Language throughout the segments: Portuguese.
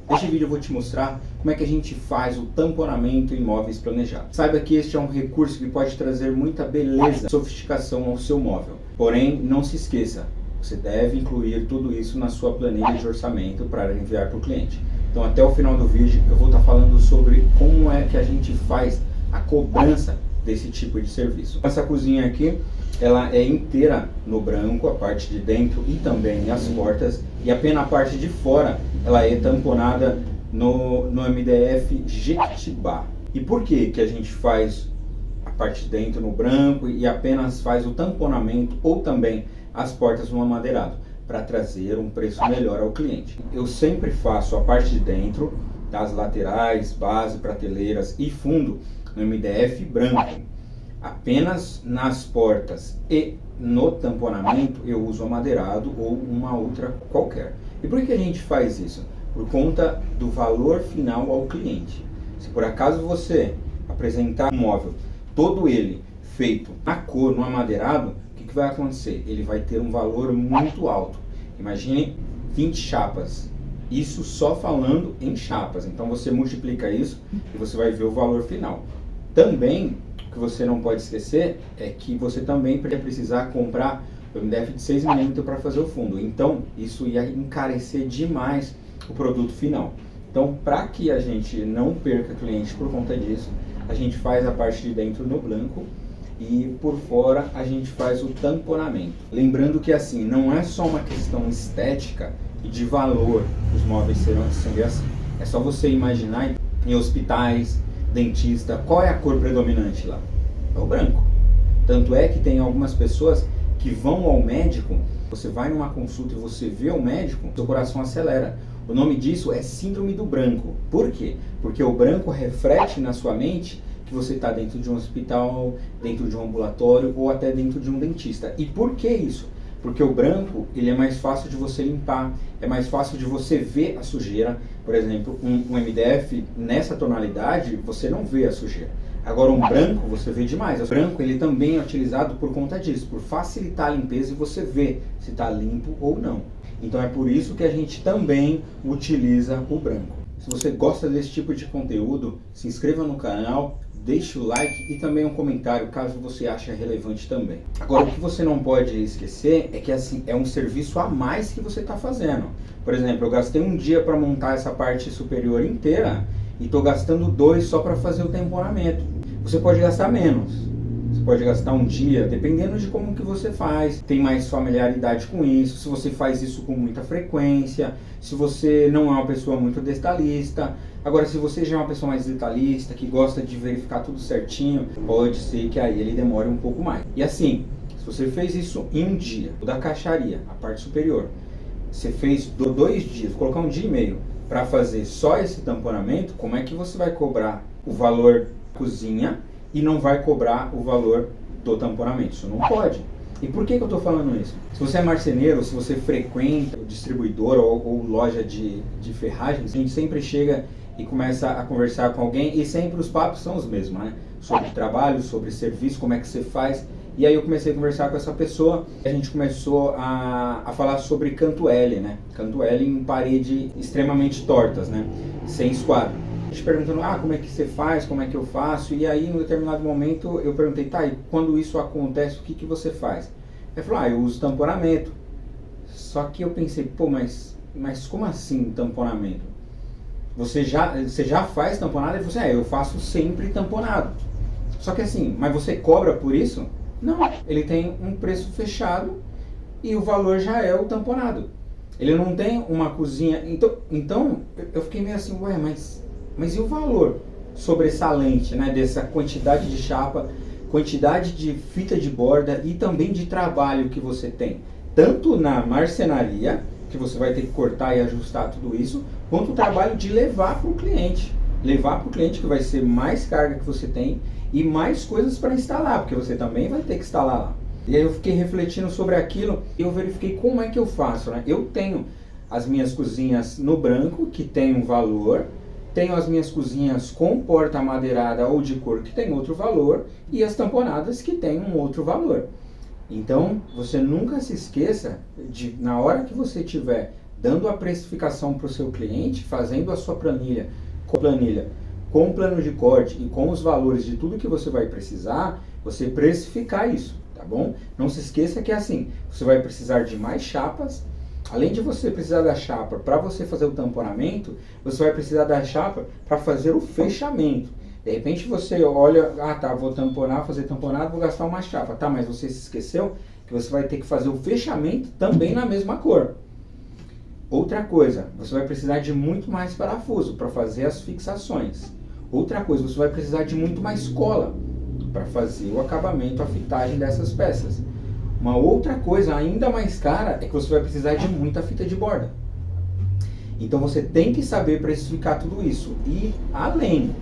Neste vídeo eu vou te mostrar como é que a gente faz o tamponamento em móveis planejados. Saiba que este é um recurso que pode trazer muita beleza e sofisticação ao seu móvel. Porém, não se esqueça, você deve incluir tudo isso na sua planilha de orçamento para enviar para o cliente. Então até o final do vídeo eu vou estar falando sobre como é que a gente faz a cobrança desse tipo de serviço. Essa cozinha aqui, ela é inteira no branco, a parte de dentro e também as portas, e apenas a parte de fora ela é tamponada no MDF Jequitibá. E por que a gente faz a parte de dentro no branco e apenas faz o tamponamento ou também as portas no amadeirado? Para trazer um preço melhor ao cliente. Eu sempre faço a parte de dentro, das laterais, base, prateleiras e fundo no MDF branco. Apenas nas portas e no tamponamento eu uso amadeirado ou uma outra qualquer. E por que a gente faz isso? Por conta do valor final ao cliente. Se por acaso você apresentar um móvel, todo ele feito na cor, no amadeirado, o que vai acontecer? Ele vai ter um valor muito alto. Imagine 20 chapas. Isso só falando em chapas. Então você multiplica isso e você vai ver o valor final. Também, o que você não pode esquecer é que você também vai precisar comprar o MDF de 6mm para fazer o fundo. Então, isso ia encarecer demais o produto final. Então, para que a gente não perca cliente por conta disso, a gente faz a parte de dentro no branco e por fora a gente faz o tamponamento. Lembrando que assim, não é só uma questão estética e de valor os móveis serão assim. É só você imaginar em hospitais, dentista, qual é a cor predominante lá? É o branco. Tanto é que tem algumas pessoas que vão ao médico, você vai numa consulta e você vê o médico, seu coração acelera. O nome disso é síndrome do branco. Por quê? Porque o branco reflete na sua mente que você está dentro de um hospital, dentro de um ambulatório ou até dentro de um dentista. E por que isso? Porque o branco, ele é mais fácil de você limpar, é mais fácil de você ver a sujeira. Por exemplo, um MDF nessa tonalidade, você não vê a sujeira. Agora um branco, você vê demais. O branco, ele também é utilizado por conta disso, por facilitar a limpeza e você vê se está limpo ou não. Então é por isso que a gente também utiliza o branco. Se você gosta desse tipo de conteúdo, se inscreva no canal, deixe o like e também um comentário caso você ache relevante também. Agora, o que você não pode esquecer é que assim, é um serviço a mais que você está fazendo. Por exemplo, eu gastei um dia para montar essa parte superior inteira e estou gastando 2 só para fazer o tamponamento. Você pode gastar menos. Você pode gastar um dia, dependendo de como que você faz. Tem mais familiaridade com isso, se você faz isso com muita frequência, se você não é uma pessoa muito detalhista. Agora, se você já é uma pessoa mais detalhista, que gosta de verificar tudo certinho, pode ser que aí ele demore um pouco mais. E assim, se você fez isso em um dia, da caixaria, a parte superior, você fez 2 dias, vou colocar 1 dia e meio, para fazer só esse tamponamento, como é que você vai cobrar o valor da cozinha e não vai cobrar o valor do tamponamento? Isso não pode. E por que eu estou falando isso? Se você é marceneiro, se você frequenta distribuidor ou loja de ferragens, a gente sempre chega e começa a conversar com alguém e sempre os papos são os mesmos, né? Sobre trabalho, sobre serviço, como é que você faz. E aí eu comecei a conversar com essa pessoa e a gente começou a falar sobre canto L, né? Canto L em parede extremamente tortas, né? Sem esquadro. A gente perguntando, como é que você faz, como é que eu faço? E aí, em um determinado momento, eu perguntei, tá, e quando isso acontece, o que você faz? Ele falou, eu uso tamponamento. Só que eu pensei, pô, mas como assim tamponamento? Você já faz tamponado? Ele falou assim, eu faço sempre tamponado. Só que assim, mas você cobra por isso? Não, ele tem um preço fechado e o valor já é o tamponado. Ele não tem uma cozinha. Então eu fiquei meio assim, mas e o valor sobressalente, né, dessa quantidade de chapa, quantidade de fita de borda e também de trabalho que você tem? Tanto na marcenaria, que você vai ter que cortar e ajustar tudo isso, quanto o trabalho de levar para o cliente. Levar para o cliente, que vai ser mais carga que você tem e mais coisas para instalar, porque você também vai ter que instalar lá. E aí eu fiquei refletindo sobre aquilo e eu verifiquei como é que eu faço, né? Eu tenho as minhas cozinhas no branco, que tem um valor, tenho as minhas cozinhas com porta amadeirada ou de cor, que tem outro valor, e as tamponadas, que tem um outro valor. Então, você nunca se esqueça de, na hora que você estiver dando a precificação para o seu cliente, fazendo a sua planilha, com o plano de corte e com os valores de tudo que você vai precisar, você precificar isso, tá bom? Não se esqueça que é assim, você vai precisar de mais chapas. Além de você precisar da chapa para você fazer o tamponamento, você vai precisar da chapa para fazer o fechamento. De repente você olha, tá, vou tamponar, fazer tamponado, vou gastar uma chapa. Tá, mas você se esqueceu que você vai ter que fazer o fechamento também na mesma cor. Outra coisa, você vai precisar de muito mais parafuso para fazer as fixações. Outra coisa, você vai precisar de muito mais cola para fazer o acabamento, a fitagem dessas peças. Uma outra coisa ainda mais cara é que você vai precisar de muita fita de borda. Então você tem que saber precificar tudo isso. E além,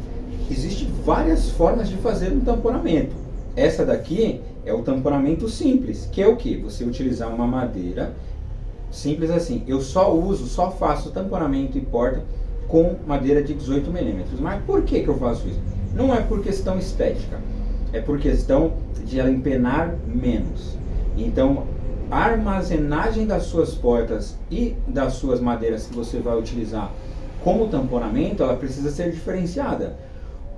existem várias formas de fazer um tamponamento. Essa daqui é o tamponamento simples, que é o que? Você utilizar uma madeira simples assim. Eu só faço tamponamento e porta com madeira de 18 milímetros. Mas por que eu faço isso? Não é por questão estética, é por questão de ela empenar menos. Então, a armazenagem das suas portas e das suas madeiras que você vai utilizar como tamponamento, ela precisa ser diferenciada.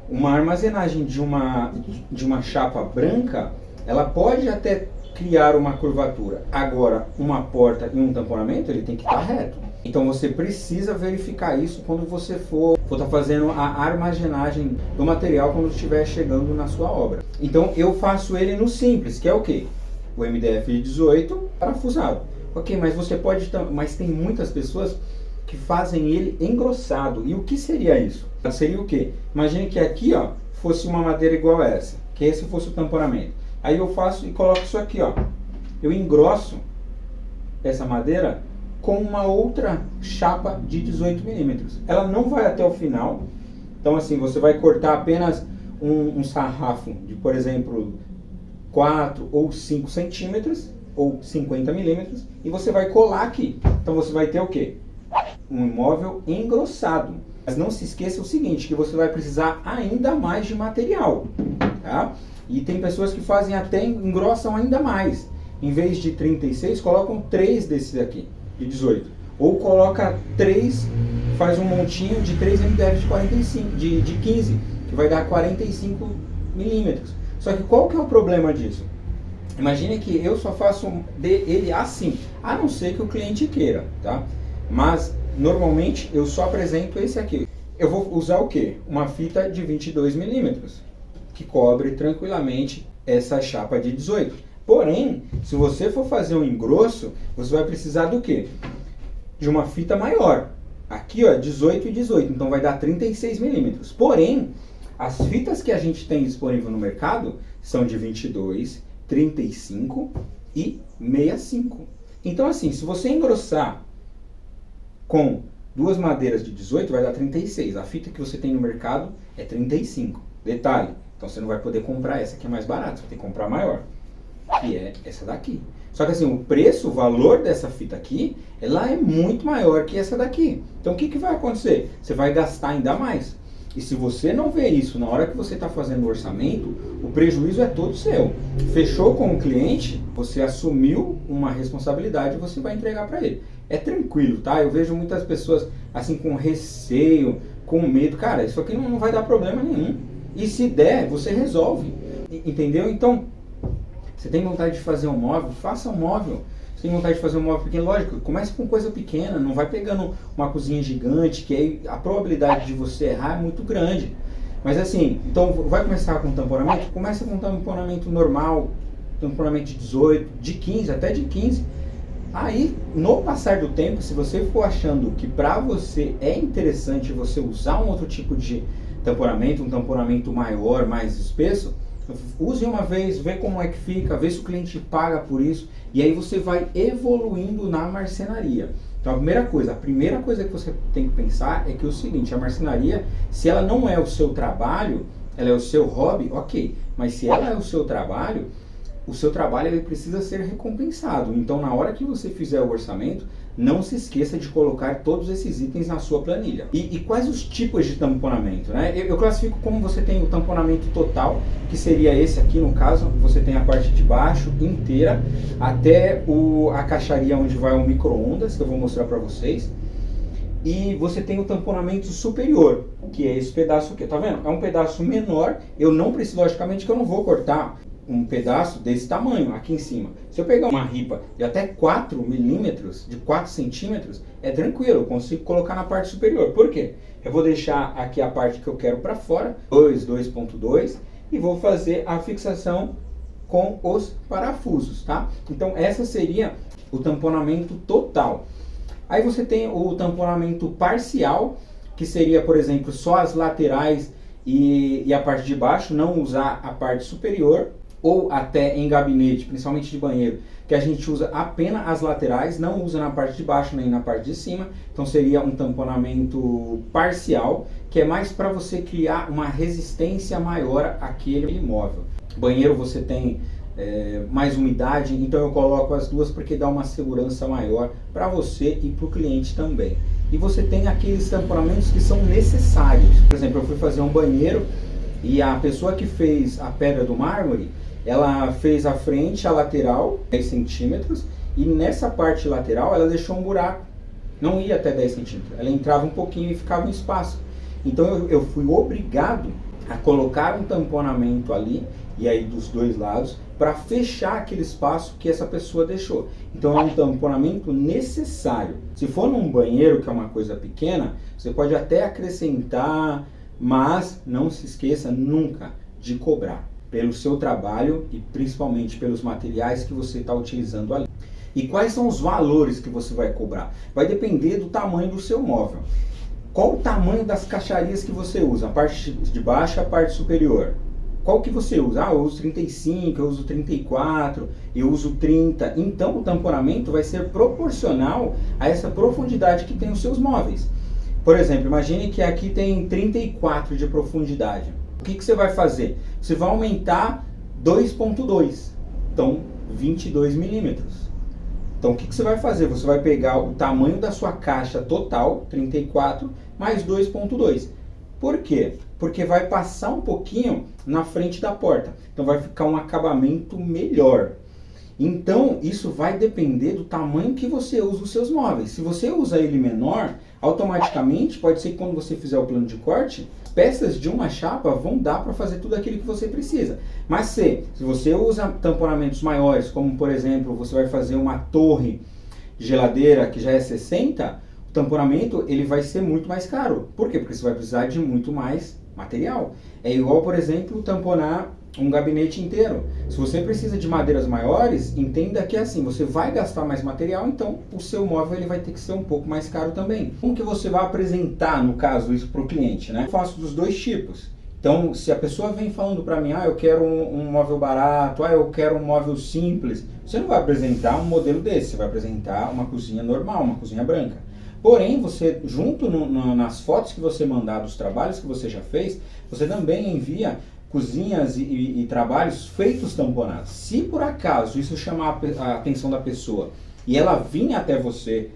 Uma armazenagem de uma chapa branca, ela pode até criar uma curvatura. Agora, uma porta e um tamponamento, ele tem que estar reto. Então você precisa verificar isso quando você for estar fazendo a armazenagem do material quando estiver chegando na sua obra. Então eu faço ele no simples, que é o quê? O MDF 18 parafusado. Ok, mas você pode, mas tem muitas pessoas que fazem ele engrossado. E o que seria isso? Seria o quê? Imagine que aqui, ó, fosse uma madeira igual a essa, que esse fosse o tamponamento. Aí eu faço e coloco isso aqui, ó. Eu engrosso essa madeira com uma outra chapa de 18 milímetros. Ela não vai até o final. Então assim, você vai cortar apenas um sarrafo de, por exemplo, 4 ou 5 centímetros ou 50 milímetros e você vai colar aqui. Então você vai ter o quê? Um móvel engrossado. Mas não se esqueça o seguinte, que você vai precisar ainda mais de material, tá? E tem pessoas que fazem até, engrossam ainda mais. Em vez de 36, colocam 3 desses aqui, de 18. Ou coloca 3, faz um montinho de 3 MDF de 45, de 15, que vai dar 45 milímetros. Só que qual que é o problema disso? Imagine que eu só faço ele assim, a não ser que o cliente queira, tá? Mas normalmente eu só apresento esse aqui. Eu vou usar o quê? Uma fita de 22 milímetros, que cobre tranquilamente essa chapa de 18. Porém, se você for fazer um engrosso, você vai precisar do quê? De uma fita maior. Aqui, ó, 18 e 18, então vai dar 36 milímetros. Porém, as fitas que a gente tem disponível no mercado são de 22, 35 e 65. Então assim, se você engrossar com duas madeiras de 18, vai dar 36. A fita que você tem no mercado é 35. Detalhe, então você não vai poder comprar essa que é mais barata, você vai ter que comprar a maior, que é essa daqui. Só que assim, o preço, o valor dessa fita aqui, ela é muito maior que essa daqui. Então o que vai acontecer? Você vai gastar ainda mais. E se você não vê isso na hora que você está fazendo o orçamento, o prejuízo é todo seu. Fechou com o cliente, você assumiu uma responsabilidade e você vai entregar para ele. É tranquilo, tá? Eu vejo muitas pessoas assim com receio, com medo. Cara, isso aqui não vai dar problema nenhum. E se der, você resolve. Entendeu? Então, você tem vontade de fazer um móvel? Faça um móvel. Você tem vontade de fazer um móvel pequeno? Lógico, comece com coisa pequena, não vai pegando uma cozinha gigante, que aí a probabilidade de você errar é muito grande. Mas assim, então vai começar com tamponamento? Começa com um tamponamento normal, tamponamento de 18, de 15, até de 15. Aí, no passar do tempo, se você for achando que para você é interessante você usar um outro tipo de tamponamento, um tamponamento maior, mais espesso, use uma vez, vê como é que fica, vê se o cliente paga por isso, e aí você vai evoluindo na marcenaria. Então a primeira coisa que você tem que pensar é que é o seguinte, a marcenaria, se ela não é o seu trabalho, ela é o seu hobby, ok, mas se ela é o seu trabalho ele precisa ser recompensado. Então na hora que você fizer o orçamento, não se esqueça de colocar todos esses itens na sua planilha. E quais os tipos de tamponamento, né? Eu classifico como você tem o tamponamento total, que seria esse aqui no caso, você tem a parte de baixo inteira, até a caixaria onde vai o micro-ondas, que eu vou mostrar para vocês. E você tem o tamponamento superior, que é esse pedaço aqui, tá vendo? É um pedaço menor, eu não preciso, logicamente que eu não vou cortar um pedaço desse tamanho aqui em cima. Se eu pegar uma ripa de até 4 milímetros, de 4 centímetros, é tranquilo, eu consigo colocar na parte superior. Por quê? Eu vou deixar aqui a parte que eu quero para fora, 2.2, e vou fazer a fixação com os parafusos, tá? Então essa seria o tamponamento total. Aí você tem o tamponamento parcial, que seria, por exemplo, só as laterais e a parte de baixo, não usar a parte superior, ou até em gabinete, principalmente de banheiro, que a gente usa apenas as laterais, não usa na parte de baixo nem na parte de cima. Então seria um tamponamento parcial, que é mais para você criar uma resistência maior àquele imóvel. Banheiro você tem mais umidade, então eu coloco as duas porque dá uma segurança maior para você e para o cliente também. E você tem aqueles tamponamentos que são necessários. Por exemplo, eu fui fazer um banheiro e a pessoa que fez a pedra do mármore, ela fez a frente, a lateral, 10 centímetros, e nessa parte lateral ela deixou um buraco. Não ia até 10 centímetros, ela entrava um pouquinho e ficava um espaço. Então eu fui obrigado a colocar um tamponamento ali, e aí dos dois lados, para fechar aquele espaço que essa pessoa deixou. Então é um tamponamento necessário. Se for num banheiro, que é uma coisa pequena, você pode até acrescentar, mas não se esqueça nunca de cobrar pelo seu trabalho e principalmente pelos materiais que você está utilizando ali. E quais são os valores que você vai cobrar? Vai depender do tamanho do seu móvel. Qual o tamanho das caixarias que você usa? A parte de baixo, a parte superior. Qual que você usa? Ah, eu uso 35, eu uso 34, eu uso 30. Então o tamponamento vai ser proporcional a essa profundidade que tem os seus móveis. Por exemplo, imagine que aqui tem 34 de profundidade. O que você vai fazer? Você vai aumentar 2.2, então 22 milímetros. Então o que você vai fazer? Você vai pegar o tamanho da sua caixa total, 34, mais 2.2. Por quê? Porque vai passar um pouquinho na frente da porta. Então vai ficar um acabamento melhor. Então isso vai depender do tamanho que você usa os seus móveis. Se você usa ele menor, automaticamente pode ser que quando você fizer o plano de corte, peças de uma chapa vão dar para fazer tudo aquilo que você precisa. Mas se você usa tamponamentos maiores, como por exemplo, você vai fazer uma torre de geladeira que já é 60, o tamponamento ele vai ser muito mais caro. Por quê? Porque você vai precisar de muito mais material. É igual, por exemplo, tamponar um gabinete inteiro. Se você precisa de madeiras maiores, entenda que é assim, você vai gastar mais material, então o seu móvel ele vai ter que ser um pouco mais caro também. Como que você vai apresentar, no caso, isso para o cliente, né? Eu faço dos dois tipos. Então, se a pessoa vem falando para mim, eu quero um móvel barato, eu quero um móvel simples, você não vai apresentar um modelo desse, você vai apresentar uma cozinha normal, uma cozinha branca. Porém, você, junto nas fotos que você mandar dos trabalhos que você já fez, você também envia cozinhas e trabalhos feitos tamponados. Se por acaso isso chamar a atenção da pessoa e ela vir até você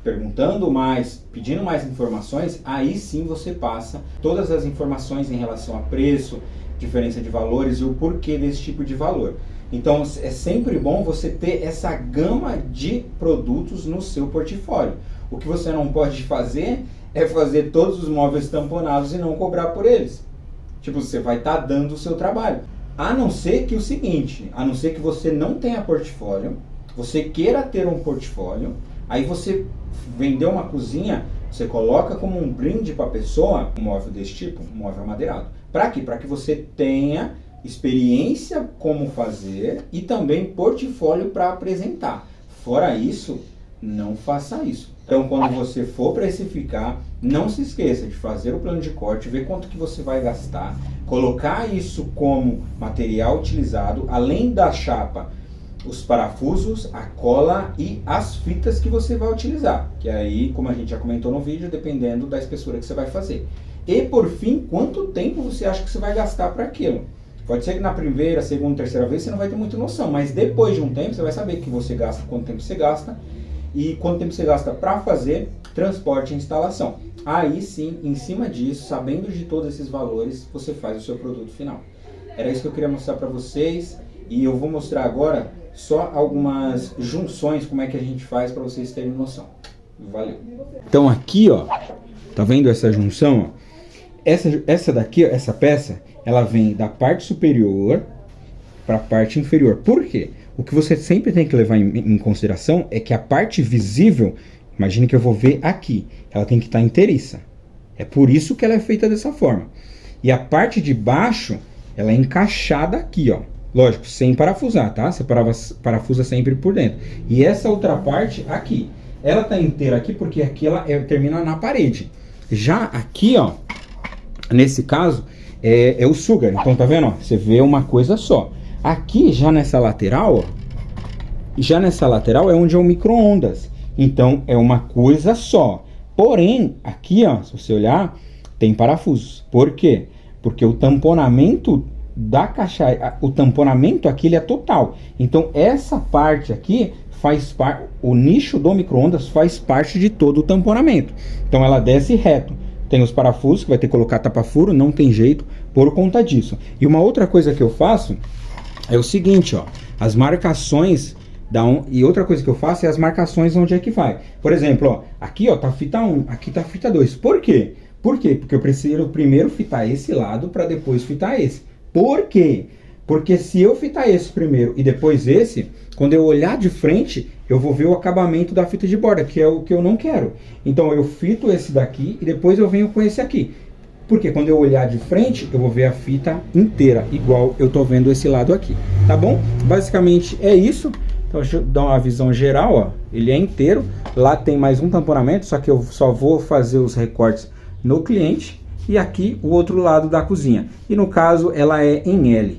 perguntando mais, pedindo mais informações, aí sim você passa todas as informações em relação a preço, diferença de valores e o porquê desse tipo de valor. Então é sempre bom você ter essa gama de produtos no seu portfólio. O que você não pode fazer é fazer todos os móveis tamponados e não cobrar por eles. Tipo, você vai estar dando o seu trabalho. A não ser que o seguinte, a não ser que você não tenha portfólio, você queira ter um portfólio, aí você vendeu uma cozinha, você coloca como um brinde para a pessoa um móvel desse tipo, um móvel madeirado. Para quê? Para que você tenha experiência como fazer e também portfólio para apresentar. Fora isso, não faça isso. Então, quando você for precificar, não se esqueça de fazer o plano de corte, ver quanto que você vai gastar, colocar isso como material utilizado, além da chapa, os parafusos, a cola e as fitas que você vai utilizar. Que aí, como a gente já comentou no vídeo, dependendo da espessura que você vai fazer. E por fim, quanto tempo você acha que você vai gastar para aquilo? Pode ser que na primeira, segunda, terceira vez você não vai ter muita noção, mas depois de um tempo você vai saber que você gasta, quanto tempo você gasta, e quanto tempo você gasta para fazer, transporte e instalação. Aí sim, em cima disso, sabendo de todos esses valores, você faz o seu produto final. Era isso que eu queria mostrar para vocês, e eu vou mostrar agora só algumas junções, como é que a gente faz para vocês terem noção. Valeu! Então aqui, ó, tá vendo essa junção? Ó? Essa daqui, ó, essa peça, ela vem da parte superior para a parte inferior. Por quê? O que você sempre tem que levar em consideração é que a parte visível, imagine que eu vou ver aqui, ela tem que estar inteiriça. É por isso que ela é feita dessa forma. E a parte de baixo, ela é encaixada aqui, ó. Lógico, sem parafusar, tá? Você parafusa sempre por dentro. E essa outra parte aqui, ela tá inteira aqui porque aqui ela termina na parede. Já aqui, ó, nesse caso, é o sugar. Então, tá vendo? Ó, você vê uma coisa só. Aqui, já nessa lateral, ó, é onde é o micro-ondas. Então, é uma coisa só. Porém, aqui, ó, se você olhar, tem parafusos. Por quê? Porque o tamponamento da caixa, o tamponamento aqui ele é total. Então, essa parte aqui faz parte, o nicho do micro-ondas faz parte de todo o tamponamento. Então, ela desce reto. Tem os parafusos, que vai ter que colocar tapa-furo, não tem jeito por conta disso. E uma outra coisa que eu faço é o seguinte, ó, as marcações e outra coisa que eu faço é as marcações onde é que vai. Por exemplo, ó, aqui ó, tá a fita 1, aqui tá a fita 2. Por quê? Por quê? Porque eu preciso primeiro fitar esse lado para depois fitar esse. Por quê? Porque se eu fitar esse primeiro e depois esse, quando eu olhar de frente, eu vou ver o acabamento da fita de borda, que é o que eu não quero. Então eu fito esse daqui e depois eu venho com esse aqui. Porque quando eu olhar de frente, eu vou ver a fita inteira, igual eu tô vendo esse lado aqui, tá bom? Basicamente é isso. Então deixa eu dar uma visão geral, ó. Ele é inteiro. Lá tem mais um tamponamento, só que eu só vou fazer os recortes no cliente. E aqui o outro lado da cozinha. E no caso ela é em L.